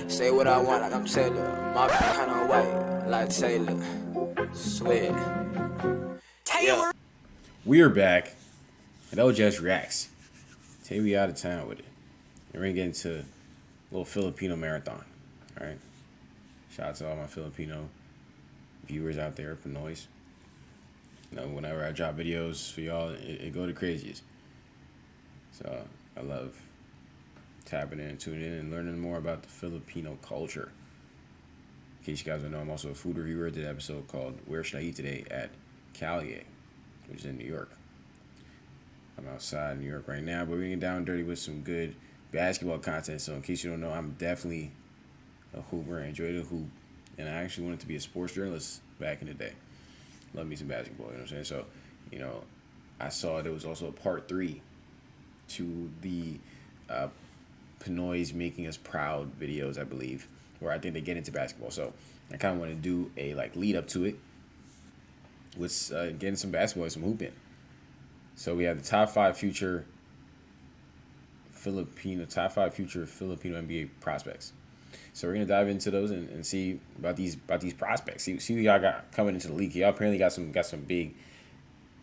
Say what I want like I'm Taylor. My kinda white like Taylor. Sweat. Taylor. We are back. And that was just Reacts. Today we out of town with it. And we're gonna get into a little Filipino marathon. Alright. Shout out to all my Filipino viewers out there for noise. You know, whenever I drop videos for y'all, it go the craziest. So I love tapping in, tuning in, and learning more about the Filipino culture. In case you guys don't know, I'm also a food reviewer. I did an episode called Where Should I Eat Today at Calier, which is in New York. I'm outside New York right now, but we're getting down and dirty with some good basketball content. So in case you don't know, I'm definitely a hooper. I enjoy the hoop. And I actually wanted to be a sports journalist back in the day. Love me some basketball, you know what I'm saying? So, you know, I saw there was also a part 3 to the Pinoy's Making Us Proud videos, I believe, where I think they get into basketball. So I kind of want to do a lead up to it with getting some basketball and some hooping. So we have the top 5 future Filipino NBA prospects. So we're gonna dive into those and see about these prospects. See who y'all got coming into the league. Y'all apparently got some big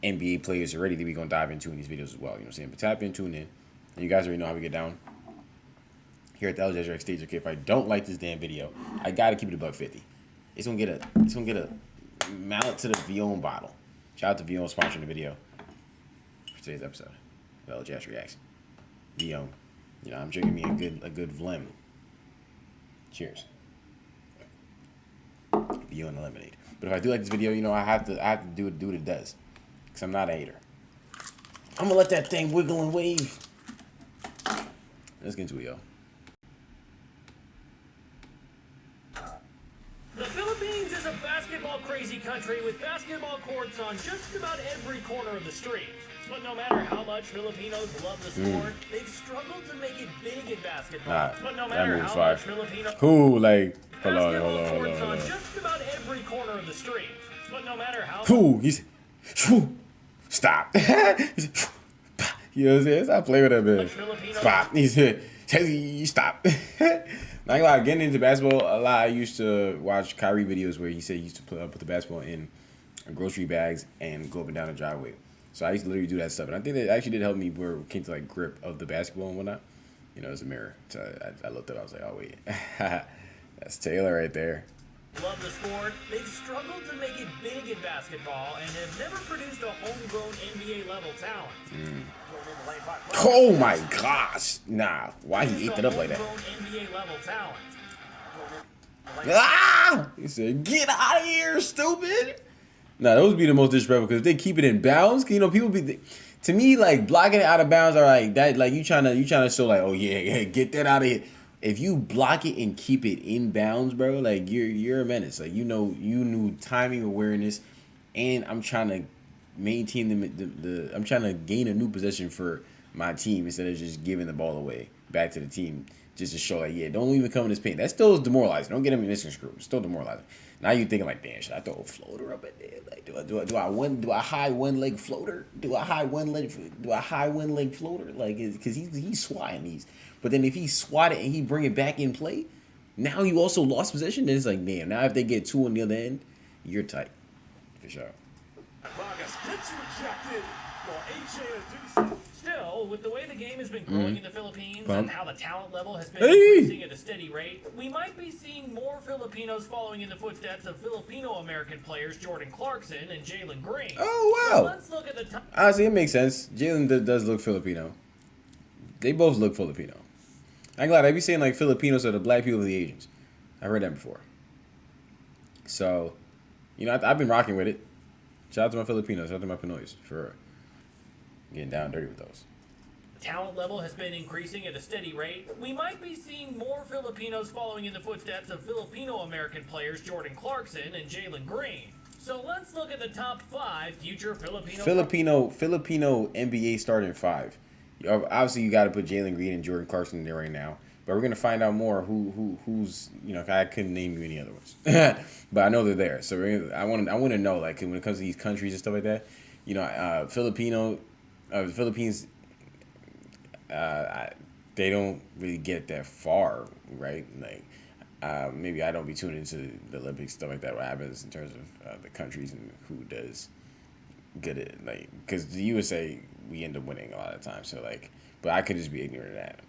NBA players already that we're gonna dive into in these videos as well. You know what I'm saying? But tap in, tune in. And you guys already know how we get down here at the Elajas stage. Okay, if I don't like this damn video, I gotta keep it $1.50. It's gonna get a mallet to the Vion bottle. Shout out to Vion sponsoring the video for today's episode. Elajas Reacts. Vion. You know, I'm drinking me a good Vlim. Cheers. Vion lemonade. But if I do like this video, you know, I have to do what it does. Because I'm not a hater. I'm gonna let that thing wiggle and wave. Let's get into it, yo. The Philippines is a basketball-crazy country with basketball courts on just about every corner of the street. But no matter how much Filipinos love the sport, they've struggled to make it big in basketball. But no matter how much Filipinos hold on. on just about every corner of the street. But no matter how He's stop. You know what I'm saying? Stop playing with that man. Stop. He said, you stop. Not gonna lie, getting into basketball a lot. I used to watch Kyrie videos where he said he used to put the basketball in grocery bags and go up and down the driveway. So I used to literally do that stuff, and I think that actually did help me where it came to grip of the basketball and whatnot. You know, as a mirror. So I looked up, I was like, oh wait, that's Taylor right there. Love the sport. They've struggled to make it big in basketball and have never produced a homegrown NBA level talent. Oh my gosh! Nah, why he ate that up like that? NBA level talent. Ah! He said, "Get out of here, stupid!" Nah, those would be the most disrespectful because if they keep it in bounds, you know, people be. To me, blocking it out of bounds are like that. Like you trying to show oh yeah, get that out of here. If you block it and keep it in bounds, bro, you're a menace. You knew timing, awareness, and I'm trying to maintain I'm trying to gain a new possession for my team instead of just giving the ball away back to the team just to show don't even come in this paint. That still is demoralizing. Don't get him in this screw. It's still demoralizing. Now you thinking damn, should I throw a floater up in there? Do I high one leg floater? Do I high one leg floater? Because he's swatting these. But then if he swat it and he bring it back in play, now you also lost possession. Then it's damn. Now if they get 2 on the other end, you're tight for sure. Still, with the way the game has been growing in the Philippines and how the talent level has been increasing at a steady rate, we might be seeing more Filipinos following in the footsteps of Filipino-American players Jordan Clarkson and Jalen Green. Oh, wow. So let's look at the top. Honestly, it makes sense. Jalen does look Filipino. They both look Filipino. I'm glad I be saying Filipinos are the black people of the Asians. I've heard that before. So, you know, I've been rocking with it. Shout out to my Filipinos. Shout out to my Pinoys for getting down and dirty with those. Talent level has been increasing at a steady rate. We might be seeing more Filipinos following in the footsteps of Filipino-American players Jordan Clarkson and Jalen Green. So let's look at the top 5 future Filipino NBA starting 5. Obviously, you got to put Jalen Green and Jordan Clarkson in there right now. But we're gonna find out more who's I couldn't name you any other ones, but I know they're there. So I want to know when it comes to these countries and stuff like that. You know, the Philippines. they don't really get that far, right? Like, maybe I don't be tuned into the Olympics, stuff like that, what happens in terms of the countries and who does good at, like, because the USA, we end up winning a lot of times, so, like, but I could just be ignorant of that.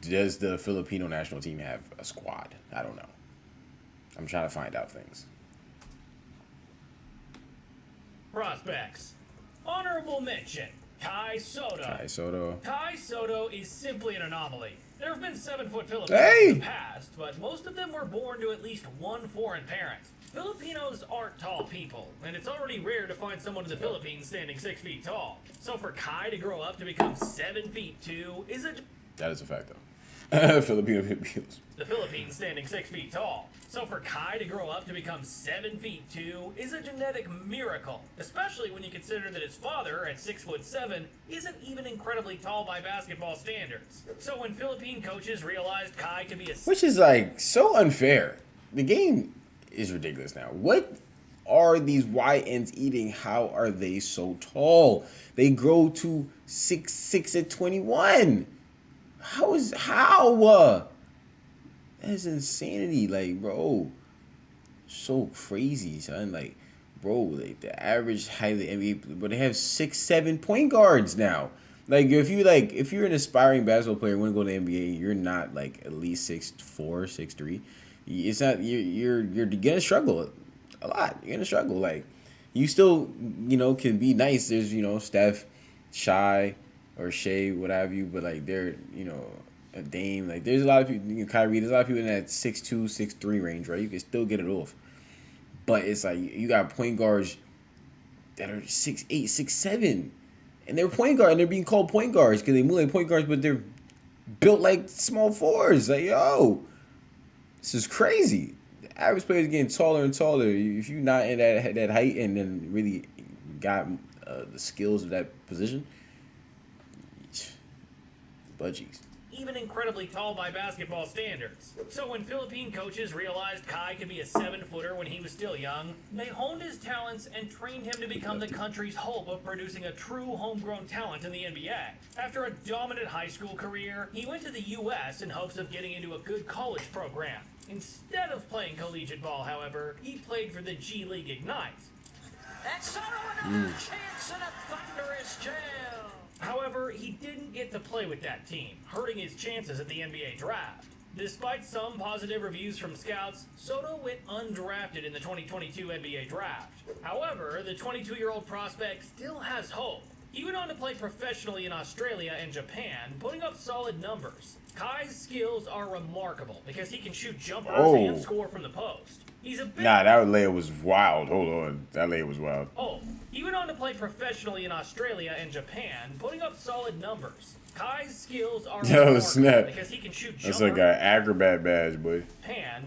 Does the Filipino national team have a squad? I don't know. I'm trying to find out things. Prospects. Honorable mention, Kai Soto. Kai Soto is simply an anomaly. There have been 7-foot Filipinos in the past, but most of them were born to at least one foreign parent. Filipinos aren't tall people, and it's already rare to find someone in the Philippines standing 6 feet tall. So for Kai to grow up to become 7 feet 2 is a... That is a fact, though. Filipino Filipinos. The Philippines standing 6 feet tall. So for Kai to grow up to become 7 feet 2 is a genetic miracle, especially when you consider that his father, at 6'7", isn't even incredibly tall by basketball standards. So when Philippine coaches realized Kai could be a... Which is, like, so unfair. The game is ridiculous now. What are these YNs eating? How are they so tall? They grow to 6'6" at 21. How? That's insanity. Like, bro, so crazy, son. Like, bro, like the average height of the NBA, but they have 6'7" point guards now. Like, if you're an aspiring basketball player, want to go to the NBA, you're not like at least 6'4", 6'3". It's not you're gonna struggle a lot. You're gonna struggle. Like, you still can be nice. There's Steph, Shy, or Shea, what have you, but like they're a Dame. Like, there's a lot of people, Kyrie, there's a lot of people in that 6'2", 6'3" range, right? You can still get it off. But it's like you got point guards that are 6'8", 6'7", and they're point guards, and they're being called point guards because they move like point guards, but they're built like small fours. Like, yo, this is crazy. The average player is getting taller and taller. If you're not in that height and then really got the skills of that position, budgies. Even incredibly tall by basketball standards. So when Philippine coaches realized Kai could be a 7-footer when he was still young, they honed his talents and trained him to become the country's hope of producing a true homegrown talent in the NBA. After a dominant high school career, he went to the U.S. in hopes of getting into a good college program. Instead of playing collegiate ball, however, he played for the G League Ignite. And Soto another chance in a thunderous jail. However, he didn't get to play with that team, hurting his chances at the NBA draft. Despite some positive reviews from scouts, Soto went undrafted in the 2022 NBA draft. However, the 22-year-old prospect still has hope. He went on to play professionally in Australia and Japan, putting up solid numbers. Kai's skills are remarkable because he can shoot jumpers and score from the post. He's a bit... Nah, that layup was wild. Hold on. That layup was wild. He went on to play professionally in Australia and Japan, putting up solid numbers. Kai's skills are snap. Because he can shoot jumpers. That's like an acrobat badge, boy.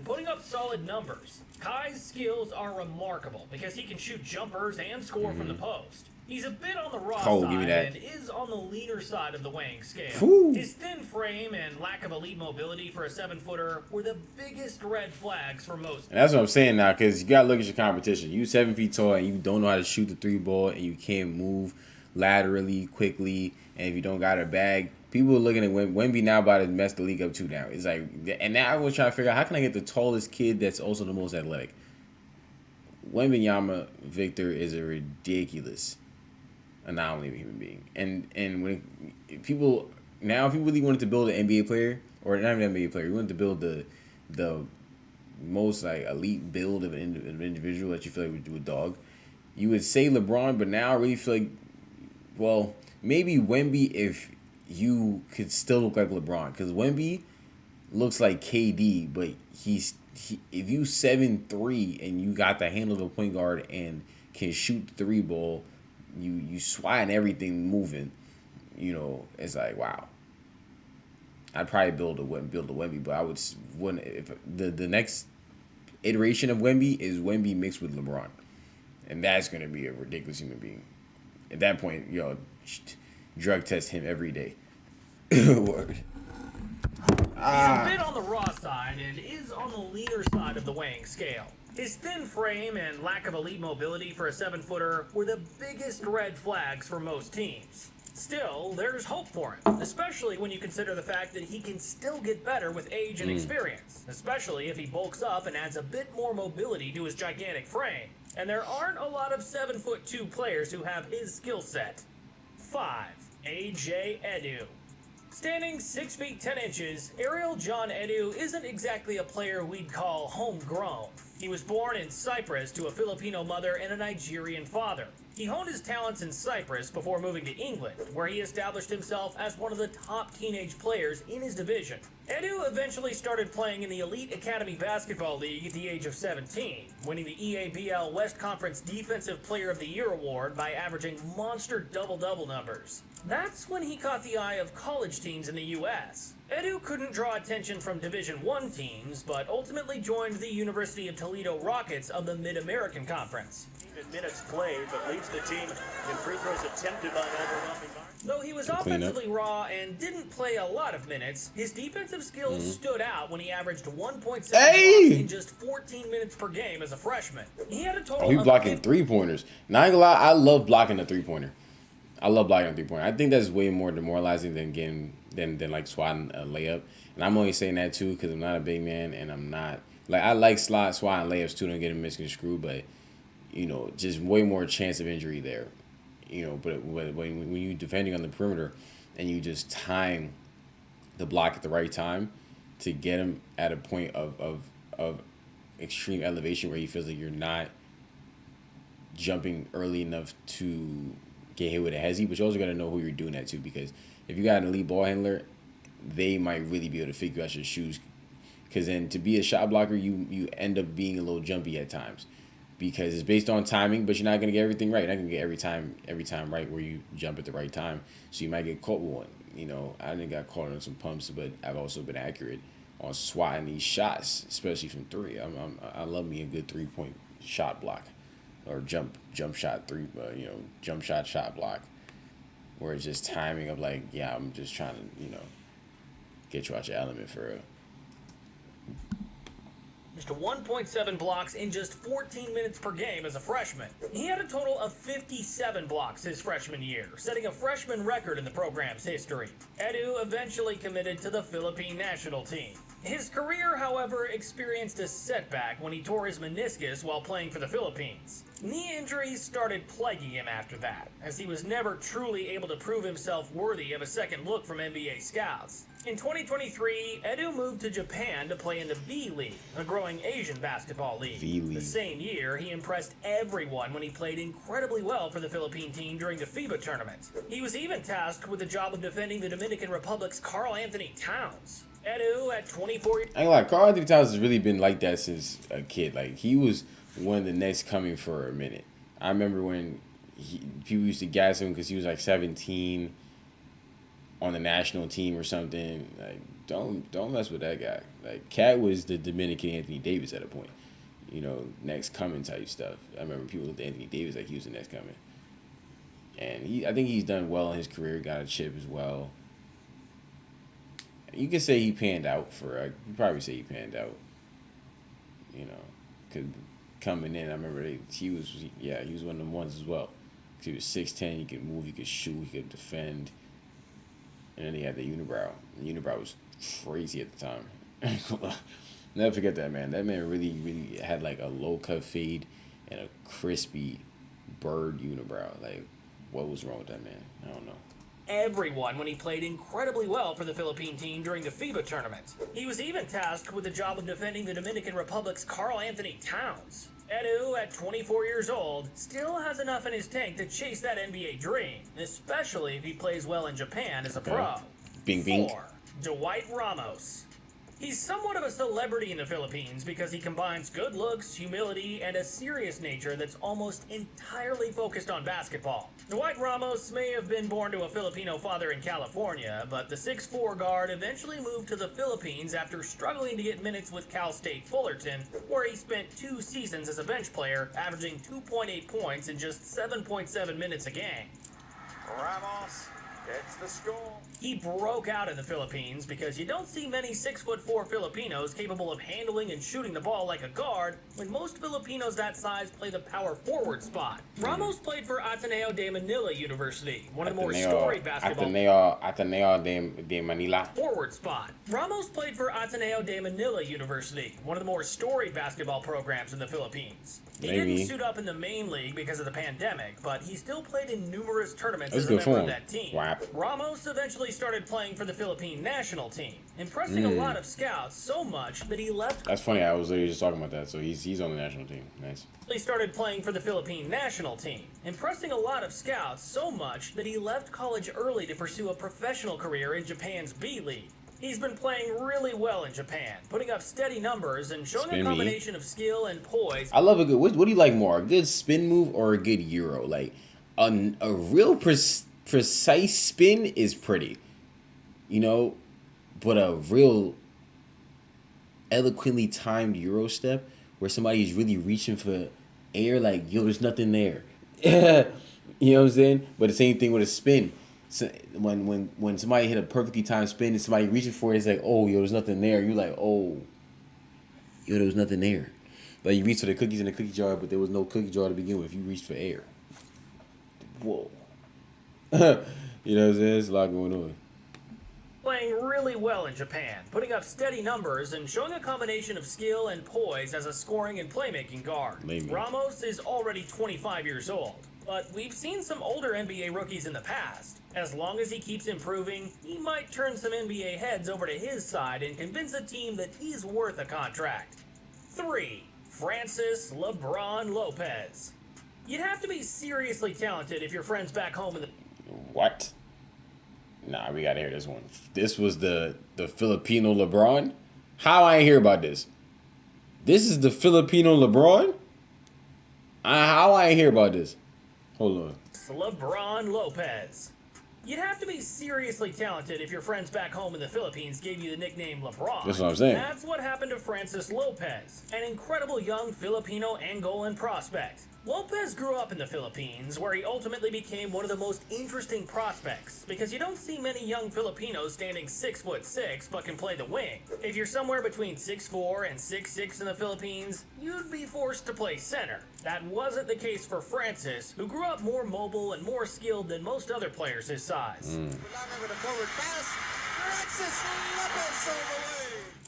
Putting up solid numbers. Kai's skills are remarkable because he can shoot jumpers and score from the post. He's a bit on the raw side and is on the leaner side of the weighing scale. Ooh. His thin frame and lack of elite mobility for a 7-footer were the biggest red flags for most. And that's what I'm saying now, because you got to look at your competition. You 7 feet tall and you don't know how to shoot the 3 ball and you can't move laterally quickly, and if you don't got a bag, people are looking at Wemby now about to mess the league up too now. It's like, and now I was trying to figure out how can I get the tallest kid that's also the most athletic. Wembanyama Victor is a ridiculous anomaly of a human being. And when people now, if you really wanted to build an NBA player, or not even an NBA player, you wanted to build the most like elite build of an individual that you feel like would do a dog, you would say LeBron, but now I really feel like, well, maybe Wemby if you could still look like LeBron, because Wemby looks like KD, but if you 7'3" and you got the handle of a point guard and can shoot the 3 ball, you swat everything moving, it's like, wow. I'd probably build a Wemby, but I wouldn't if the next iteration of Wemby is Wemby mixed with LeBron, and that's gonna be a ridiculous human being. At that point, drug test him every day. Word. He's a bit on the raw side and is on the leaner side of the weighing scale. His thin frame and lack of elite mobility for a 7-footer were the biggest red flags for most teams. Still, there's hope for him, especially when you consider the fact that he can still get better with age and experience, especially if he bulks up and adds a bit more mobility to his gigantic frame. And there aren't a lot of 7'2" players who have his skill set. 5. A.J. Edu. Standing 6 feet 10 inches, Ariel John Edu isn't exactly a player we'd call homegrown. He was born in Cyprus to a Filipino mother and a Nigerian father. He honed his talents in Cyprus before moving to England, where he established himself as one of the top teenage players in his division. Edu eventually started playing in the Elite Academy Basketball League at the age of 17, winning the EABL West Conference Defensive Player of the Year award by averaging monster double-double numbers. That's when he caught the eye of college teams in the U.S. Edu couldn't draw attention from Division I teams, but ultimately joined the University of Toledo Rockets of the Mid-American Conference. In minutes played, but leads the team in free throws attempted by an overwhelming margin. Though he was offensively raw and didn't play a lot of minutes, his defensive skills stood out when he averaged 1.7 blocks in just 14 minutes per game as a freshman. He had a total He blocking three-pointers. Not gonna lie, I love blocking a three-pointer. I think that's way more demoralizing than like swatting a layup. And I'm only saying that too because I'm not a big man and I'm not like I like swatting layups too, don't get them misconstrued, but you know, just way more chance of injury there. You know, but when you defending on the perimeter and you just time the block at the right time to get him at a point of extreme elevation where he feels like you're not jumping early enough to get hit with a hezzy, but you also got to know who you're doing that to, because if you got an elite ball handler, they might really be able to figure out your shoes, because then to be a shot blocker, you end up being a little jumpy at times because it's based on timing, but you're not going to get everything right. You're not going to get every time right where you jump at the right time, so you might get caught with one. You know, I didn't got caught on some pumps, but I've also been accurate on swatting these shots, especially from three. I love me a good 3-point shot block. Or jump shot jump shot block, where it's just timing of like, yeah, I'm just trying to, get you out your element for real. Just 1.7 blocks in just 14 minutes per game as a freshman. He had a total of 57 blocks his freshman year, setting a freshman record in the program's history. Edu eventually committed to the Philippine national team. His career, however, experienced a setback when he tore his meniscus while playing for the Philippines. Knee injuries started plaguing him after that, as he was never truly able to prove himself worthy of a second look from NBA scouts. In 2023, Edu moved to Japan to play in the V-League, a growing Asian basketball league. The same year, he impressed everyone when he played incredibly well for the Philippine team during the FIBA tournament. He was even tasked with the job of defending the Dominican Republic's Karl Anthony Towns. Edu, at 24 years... I ain't like, Karl Anthony Towns has really been like that since a kid. Like, he was one of the next coming for a minute. I remember when people used to gas him because he was like 17 on the national team or something. Like, don't mess with that guy. Like, Cat was the Dominican Anthony Davis at a point. You know, next coming type stuff. I remember people looked at Anthony Davis like he was the next coming. And I think he's done well in his career, got a chip as well. You could say he panned out you probably say he panned out. You know, because coming in, I remember he was one of them ones as well. He was 6'10", he could move, he could shoot, he could defend. And then he had the unibrow. The unibrow was crazy at the time. Never forget that man. That man really, really had like a low-cut fade and a crispy bird unibrow. Like, what was wrong with that man? I don't know. Everyone when he played incredibly well for the Philippine team during the FIBA tournament. He was even tasked with the job of defending the Dominican Republic's Karl Anthony Towns. Edu, at 24 years old, still has enough in his tank to chase that NBA dream, especially if he plays well in Japan as a pro. Bing, bing. 4. Dwight Ramos. He's somewhat of a celebrity in the Philippines because he combines good looks, humility, and a serious nature that's almost entirely focused on basketball. Dwight Ramos may have been born to a Filipino father in California, but the 6'4" guard eventually moved to the Philippines after struggling to get minutes with Cal State Fullerton, where he spent 2 seasons as a bench player, averaging 2.8 points in just 7.7 minutes a game. Ramos gets the score. He broke out in the Philippines because you don't see many 6'4" Filipinos capable of handling and shooting the ball like a guard when most Filipinos that size play the power forward spot. Ramos played for Ateneo de Manila University, one of the more storied basketball... Ateneo de Manila. Forward spot. Ramos played for Ateneo de Manila University, one of the more storied basketball programs in the Philippines. He didn't suit up in the main league because of the pandemic, but he still played in numerous tournaments as a member of that team. Wap. Ramos eventually started playing for the Philippine national team, impressing a lot of scouts so much that he left... That's funny, I was literally just talking about that, so he's on the national team. Nice. He started playing for the Philippine national team, impressing a lot of scouts so much that he left college early to pursue a professional career in Japan's B League. He's been playing really well in Japan, putting up steady numbers and showing a combination of skill and poise. I love a good... What do you like more, a good spin move or a good Euro? Like, a real precise spin is pretty, you know, but a real eloquently timed Euro step where somebody's really reaching for air, like, yo, there's nothing there. You know what I'm saying? But the same thing with a spin. So when somebody hit a perfectly timed spin and somebody reaching for it, it's like, oh, yo, there's nothing there. You're like, oh, yo, there was nothing there. Like, you reached for the cookies in the cookie jar, but there was no cookie jar to begin with. You reached for air. Whoa. You know what I'm saying? There's a lot going on. Playing really well in Japan, putting up steady numbers and showing a combination of skill and poise as a scoring and playmaking guard. Ramos is already 25 years old, but we've seen some older NBA rookies in the past. As long as he keeps improving, he might turn some NBA heads over to his side and convince a team that he's worth a contract. 3. Francis LeBron Lopez. You'd have to be seriously talented if your friends back home in the... What? Nah, we gotta hear this one. This was the Filipino LeBron? How I ain't hear about this? This is the Filipino LeBron? How I ain't hear about this? Hold on. LeBron Lopez. You'd have to be seriously talented if your friends back home in the Philippines gave you the nickname LeBron. That's what I'm saying. That's what happened to Francis Lopez, an incredible young Filipino Angolan prospect. Lopez grew up in the Philippines, where he ultimately became one of the most interesting prospects, because you don't see many young Filipinos standing 6'6" but can play the wing. If you're somewhere between 6'4" and 6'6" in the Philippines, you'd be forced to play center. That wasn't the case for Francis, who grew up more mobile and more skilled than most other players his size.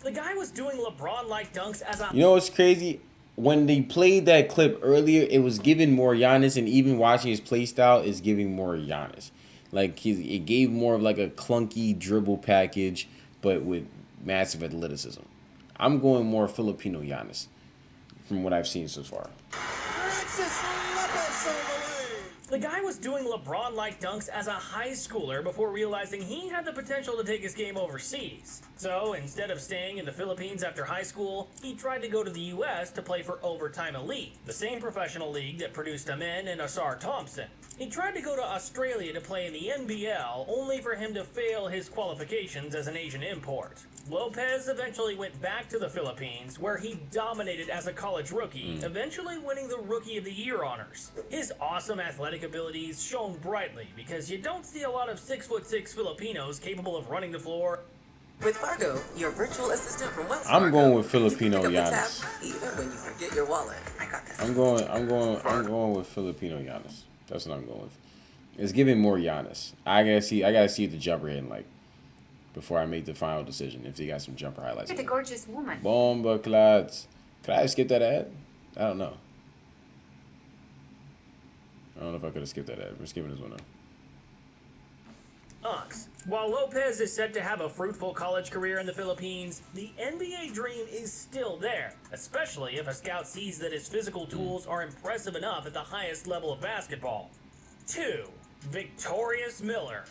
The guy was doing LeBron-like dunks as a... You know what's crazy? When they played that clip earlier, it was giving more Giannis, and even watching his play style is giving more Giannis. Like, it gave more of like a clunky dribble package, but with massive athleticism. I'm going more Filipino Giannis from what I've seen so far. The guy was doing LeBron-like dunks as a high schooler before realizing he had the potential to take his game overseas. So, instead of staying in the Philippines after high school, he tried to go to the U.S. to play for Overtime Elite, the same professional league that produced Amen and Asar Thompson. He tried to go to Australia to play in the NBL, only for him to fail his qualifications as an Asian import. Lopez eventually went back to the Philippines, where he dominated as a college rookie, eventually winning the Rookie of the Year honors. His awesome athletic abilities shone brightly, because you don't see a lot of 6'6" Filipinos capable of running the floor. With Fargo, your virtual assistant from Wells I'm Fargo, going with Filipino you can pick up Giannis. the tab even when you forget your wallet. I got this. I'm going with Filipino Giannis. That's what I'm going with. It's giving more Giannis. I gotta see the jumper in, like, before I make the final decision, if they got some jumper highlights. Look at the gorgeous woman. Bomba clads. Could I skip that ad? I don't know. I don't know if I could have skipped that ad. We're skipping this one now. While Lopez is set to have a fruitful college career in the Philippines, the NBA dream is still there, especially if a scout sees that his physical tools are impressive enough at the highest level of basketball. 2. Victorious Miller.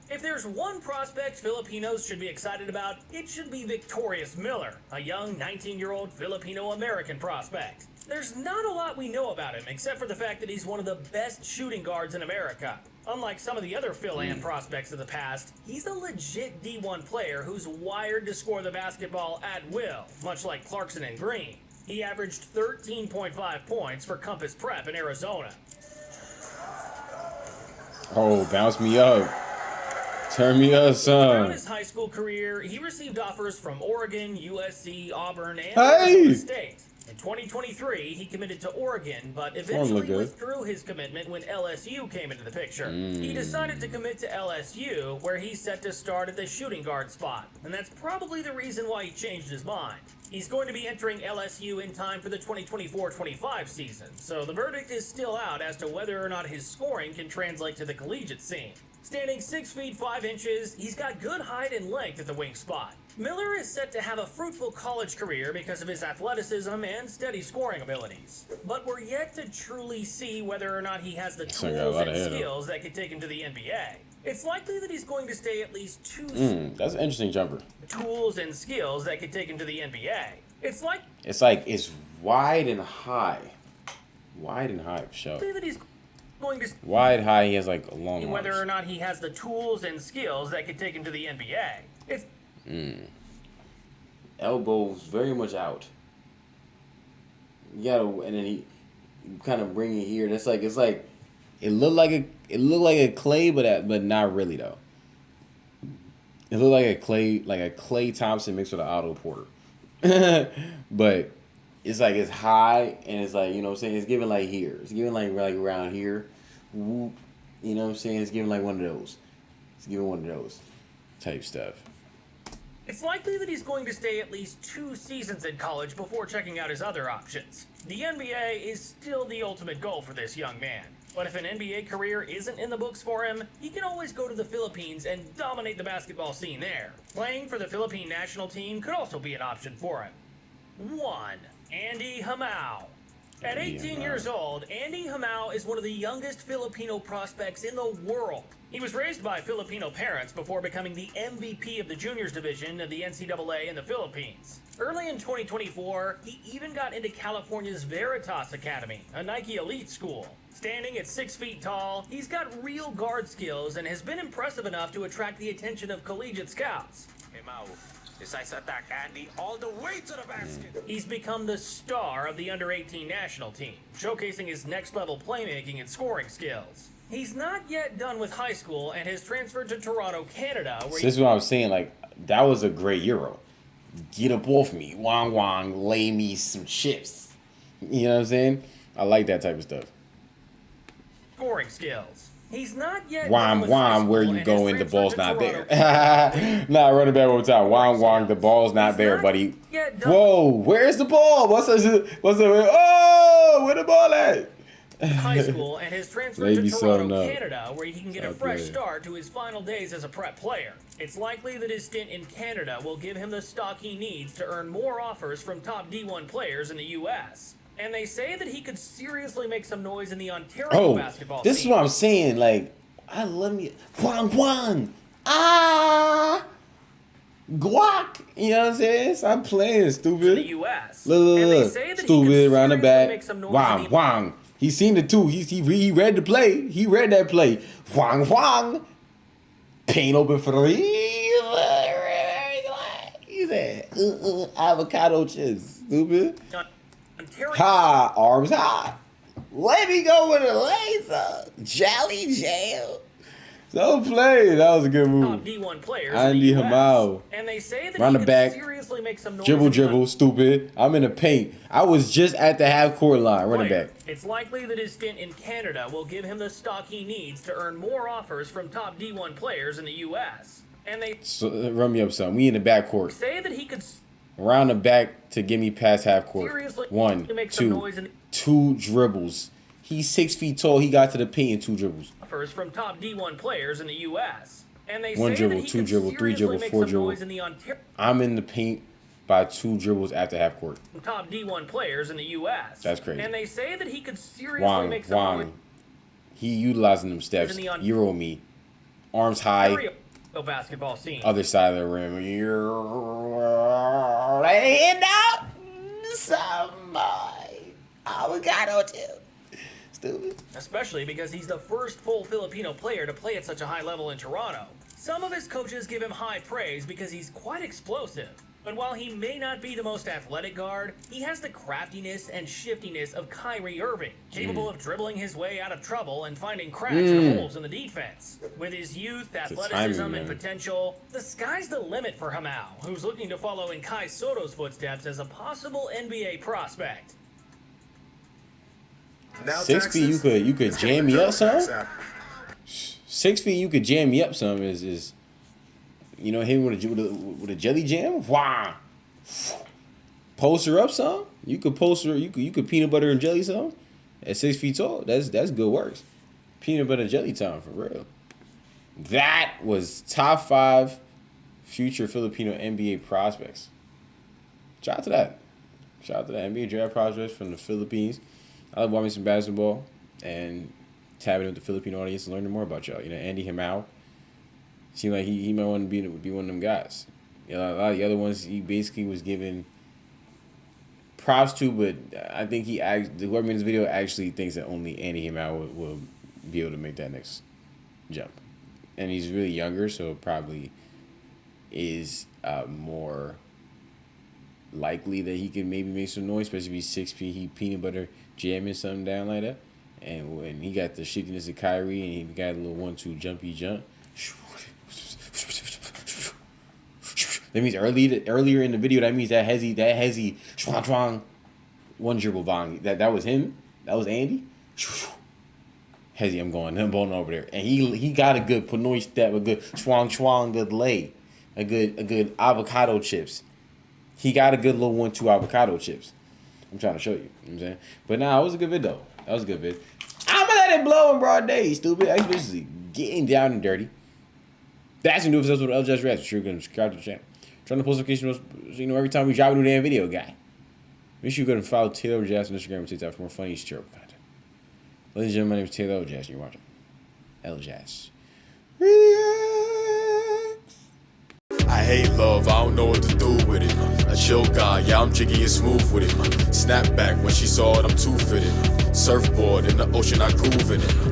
If there's one prospect Filipinos should be excited about, it should be Victorious Miller, a young 19-year-old Filipino-American prospect. There's not a lot we know about him, except for the fact that he's one of the best shooting guards in America. Unlike some of the other Phil-Am prospects of the past, he's a legit D1 player who's wired to score the basketball at will, much like Clarkson and Green. He averaged 13.5 points for Compass Prep in Arizona. Oh, bounce me up. Turn me up, Throughout son. his high school career, he received offers from Oregon, USC, Auburn, and Hey! Arizona State. In 2023, he committed to Oregon, but eventually good. withdrew his commitment when LSU came into the picture. He decided to commit to LSU, where he's set to start at the shooting guard spot, and that's probably the reason why he changed his mind. He's going to be entering LSU in time for the 2024-25 season, so the verdict is still out as to whether or not his scoring can translate to the collegiate scene. Standing 6 feet 5 inches, he's got good height and length at the wing spot. Miller is set to have a fruitful college career because of his athleticism and steady scoring abilities. But we're yet to truly see whether or not he has the tools and skills that could take him to the NBA. It's likely that he's going to stay at least That's an interesting jumper. tools and skills that could take him to the NBA. It's wide and high. Wide and high, for sure. that he's going to Wide, high, he has like a long whether or arms. not he has the tools and skills that could take him to the NBA. It's Elbows very much out. You gotta, and then he kind of bring it here. That's like, it's like, it looked like a clay, but not really though. It looked like a Clay Thompson mixed with an Otto Porter. But it's like, it's high, and it's like, you know what I'm saying, it's giving like here. It's giving like around here. Whoop. You know what I'm saying? It's giving like one of those. It's giving one of those type stuff. It's likely that he's going to stay at least 2 seasons in college before checking out his other options. The NBA is still the ultimate goal for this young man. But if an NBA career isn't in the books for him, he can always go to the Philippines and dominate the basketball scene there. Playing for the Philippine national team could also be an option for him. 1. Andy Hamu. At 18 years old, Andy Hamu is one of the youngest Filipino prospects in the world. He was raised by Filipino parents before becoming the MVP of the juniors division of the NCAA in the Philippines. Early in 2024, he even got into California's Veritas Academy, a Nike elite school. Standing at 6 feet tall, he's got real guard skills and has been impressive enough to attract the attention of collegiate scouts. Hamu decides to attack Andy all the way to the basket. He's become the star of the under-18 national team, showcasing his next-level playmaking and scoring skills. He's not yet done with high school and has transferred to Toronto, Canada, where This is what I'm saying. Like, that was a great Euro. Get up off me. Wong wong. Lay me some chips. You know what I'm saying? I like that type of stuff. scoring skills. He's not yet Wham, done with high wham, school where you and going, has the ball's transferred not to there. Toronto. Nah, run it back one time. Wham, wham, the ball's not there, buddy. Whoa, where's the ball? What's the, oh, where the ball at? High school and has transferred They to be Toronto, selling up. Canada, where he can get a Stop fresh playing. start to his final days as a prep player. It's likely that his stint in Canada will give him the stock he needs to earn more offers from top D1 players in the U.S. And they say that he could seriously make some noise in the Ontario basketball This is scene. what I'm saying. Like, I love me. Whang, whang. Ah. Guac. You know what I'm saying? Stop playing, in the stupid. U.S. Look, And they look, say that he stupid, could round the seriously back. make some noise Whang, in the whang. He seen it too. He read the play. He read that play. Whang, whang. Paint open for the he said, avocado chips, stupid. Ontario Ha, arms high. Let me go with a laser. Jolly jam. Don't play. That was a good top move. D1 players Andy in the US. Hamu. And they say that Round he the could back. seriously make some noise Dribble, in the dribble, stupid. I'm in the paint. I was just at the half court line, running player. back. It's likely that his stint in Canada will give him the stock he needs to earn more offers from top D1 players in the U.S. And they So, run me up some. We in the back court. say that he could Round the back to get me past half court. seriously 1, make some 2, noise in 2 dribbles. He's 6 feet tall. He got to the paint in 2 dribbles. offers from top D1 players in the U.S. And they One say dribble, that he two could dribble, three seriously dribble, make four some dribble. noise in the Ontario I'm in the paint by 2 dribbles after half court. top D1 players in the U.S. That's crazy. And they say that he could seriously Wang, make some noise Wang. He utilizing them steps. in the Euro me. Arms high. in the basketball scene. Other side of the rim. Laying out somebody. Avocado too. Stupid. Especially because he's the first full Filipino player to play at such a high level in Toronto. Some of his coaches give him high praise because he's quite explosive. But while he may not be the most athletic guard, he has the craftiness and shiftiness of Kyrie Irving, capable of dribbling his way out of trouble and finding cracks and holes in the defense. With his youth, athleticism, and potential, the sky's the limit for Hamu, who's looking to follow in Kai Soto's footsteps as a possible NBA prospect. 6 feet, you could jam me up some. 6 feet, you could jam me up some. Is you know, him with a jelly jam? Wow. Poster up some? You could peanut butter and jelly some? At 6 feet tall? That's good works. Peanut butter and jelly time, for real. That was top 5 future Filipino NBA prospects. Shout out to that. Shout out to that NBA draft prospects from the Philippines. I love watching some basketball and tapping with the Filipino audience and learning more about y'all. You know, Andy Hamu. Seemed like he might want to be one of them guys. You know, a lot of the other ones he basically was given props to, but I think whoever made this video actually thinks that only Andy Hamu will be able to make that next jump. And he's really younger, so probably is more likely that he can maybe make some noise, especially if he's 6 feet, he peanut butter jamming something down like that. And when he got the shiftiness of Kyrie and he got a little 1-2 jumpy jump. That means earlier in the video, that means that hezzy schwang one dribble bong. That was him. That was Andy. Hezzy, I'm bowling over there. And he got a good panoy step, a good schwang, good lay, a good avocado chips. He got a good little 1-2 avocado chips. I'm trying to show you. You know what I'm saying? But nah, it was a good vid though. That was a good vid. I'ma let it blow in broad day, stupid. Especially getting down and dirty. That's gonna do it for us with Elajas Rats. Sure, gonna subscribe to the channel. Trying to post notifications, so every time we drop a new damn video, guy. Make sure you go and follow Taylor Elajas on Instagram and TikTok for more funny terrible content. Ladies and gentlemen, my name is Taylor Elajas, and you're watching Elajas Reacts. I hate love, I don't know what to do with it. A chill guy, yeah, I'm jiggy and smooth with it. Snap back when she saw it, I'm too fitted. Surfboard in the ocean, I groove in it.